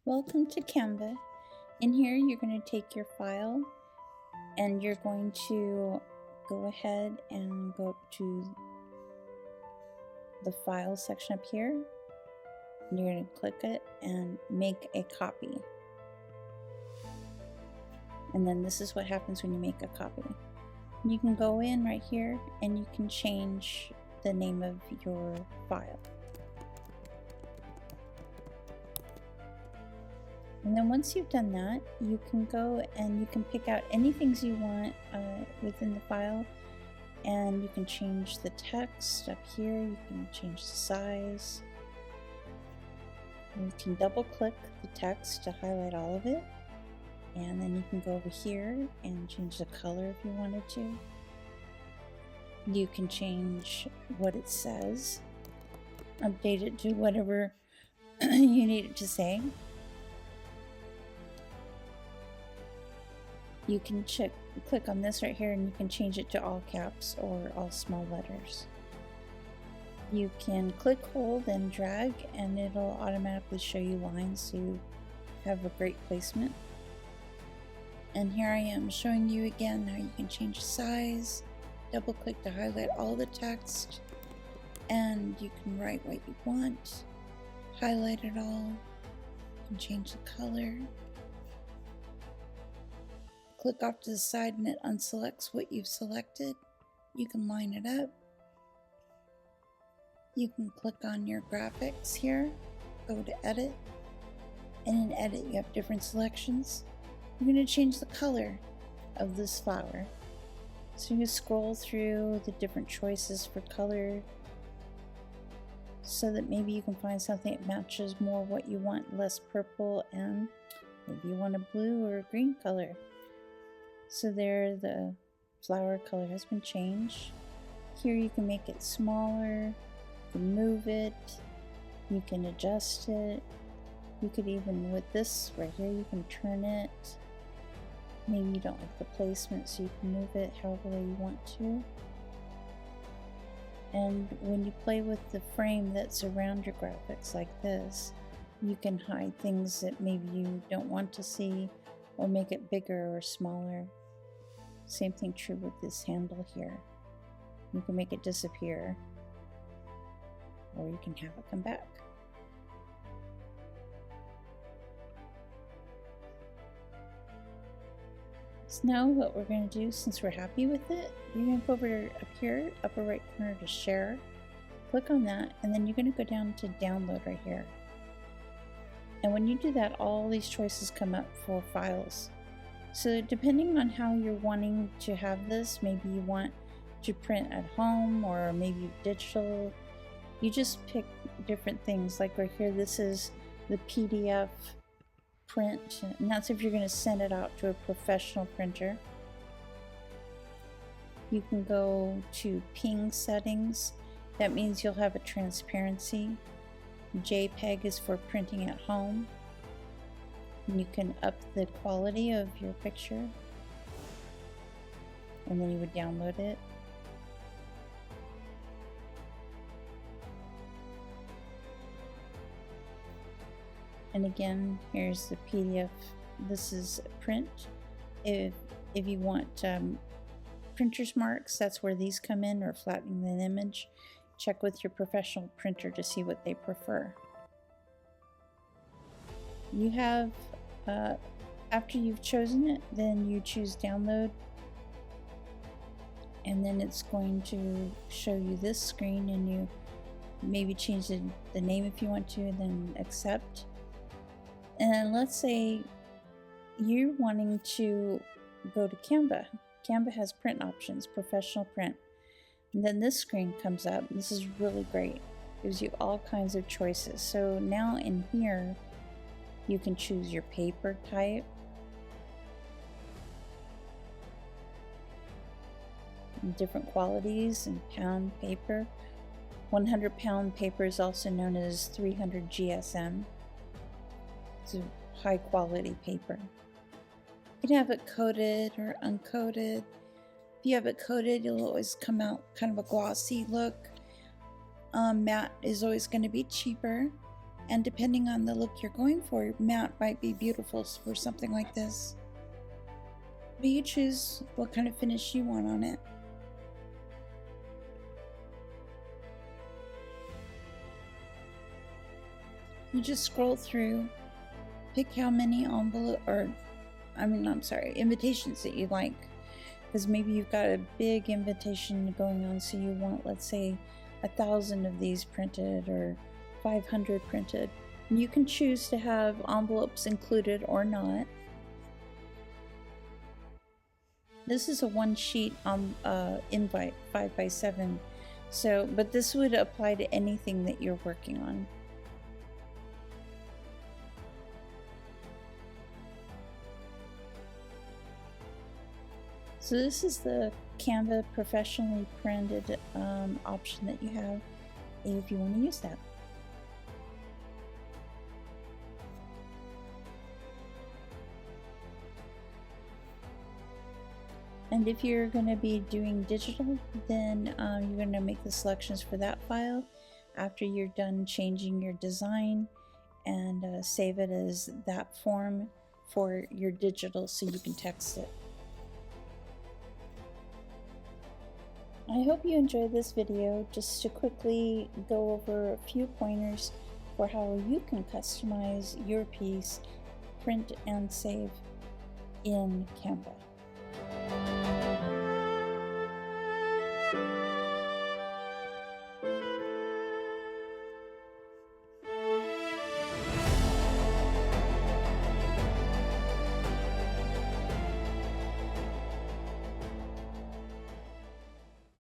Welcome to Canva. In here, you're going to take your file and you're going to go ahead and go up to the file section up here. And you're going to click it and make a copy. And then this is what happens when you make a copy. You can go in right here and you can change the name of your file. And then once you've done that, you can go and you can pick out any things you want within the file, and you can change the text up here. You can change the size. And you can double click the text to highlight all of it. And then you can go over here and change the color if you wanted to. You can change what it says, update it to whatever you need it to say. You can click on this right here and you can change it to all caps or all small letters. You can click, hold, and drag, and it'll automatically show you lines so you have a great placement. And here I am showing you again how you can change size, double click to highlight all the text, and you can write what you want, highlight it all, you can change the color. Click off to the side and it unselects what you've selected. You can line it up. You can click on your graphics here, go to edit, and in edit you have different selections. You're going to change the color of this flower. So you scroll through the different choices for color so that maybe you can find something that matches more what you want, less purple, and maybe you want a blue or a green color. So there, the flower color has been changed. Here you can make it smaller, you can move it, you can adjust it. You could even, with this right here, you can turn it. Maybe you don't like the placement, so you can move it however way you want to. And when you play with the frame that's around your graphics like this, you can hide things that maybe you don't want to see, or make it bigger or smaller. Same thing true with this handle here. You can make it disappear, or you can have it come back. So now what we're going to do, since we're happy with it, you're going to go over up here, upper right corner to share. Click on that, and then you're going to go down to download right here. And when you do that, all these choices come up for files. So depending on how you're wanting to have this, maybe you want to print at home or maybe digital, you just pick different things. Like right here, this is the PDF print, and that's if you're going to send it out to a professional printer. You can go to ping settings. That means you'll have a transparency. JPEG is for printing at home. And you can up the quality of your picture, and then you would download it. And again, here's the PDF. This is print. If you want printer's marks, that's where these come in, or flattening an image. Check with your professional printer to see what they prefer. You have, after you've chosen it, then you choose download, and then it's going to show you this screen, and you maybe change the name if you want to, and then accept. And let's say you're wanting to go to Canva. Canva has print options, professional print. And then this screen comes up. This is really great. It gives you all kinds of choices. So now in here, you can choose your paper type. Different qualities and pound paper. 100-pound paper is also known as 300 GSM. It's a high quality paper. You can have it coated or uncoated. If you have it coated, it'll always come out kind of a glossy look. Matte is always going to be cheaper. And depending on the look you're going for, matte might be beautiful for something like this. But you choose what kind of finish you want on it. You just scroll through, pick how many invitations that you like. Because maybe you've got a big invitation going on, so you want, let's say, 1,000 of these printed or 500 printed. And you can choose to have envelopes included or not. This is a one sheet invite, 5x7. So, but this would apply to anything that you're working on. So this is the Canva professionally printed option that you have if you want to use that. And if you're going to be doing digital, then you're going to make the selections for that file after you're done changing your design, and save it as that form for your digital so you can text it. I hope you enjoyed this video, just to quickly go over a few pointers for how you can customize your piece, print and save in Canva.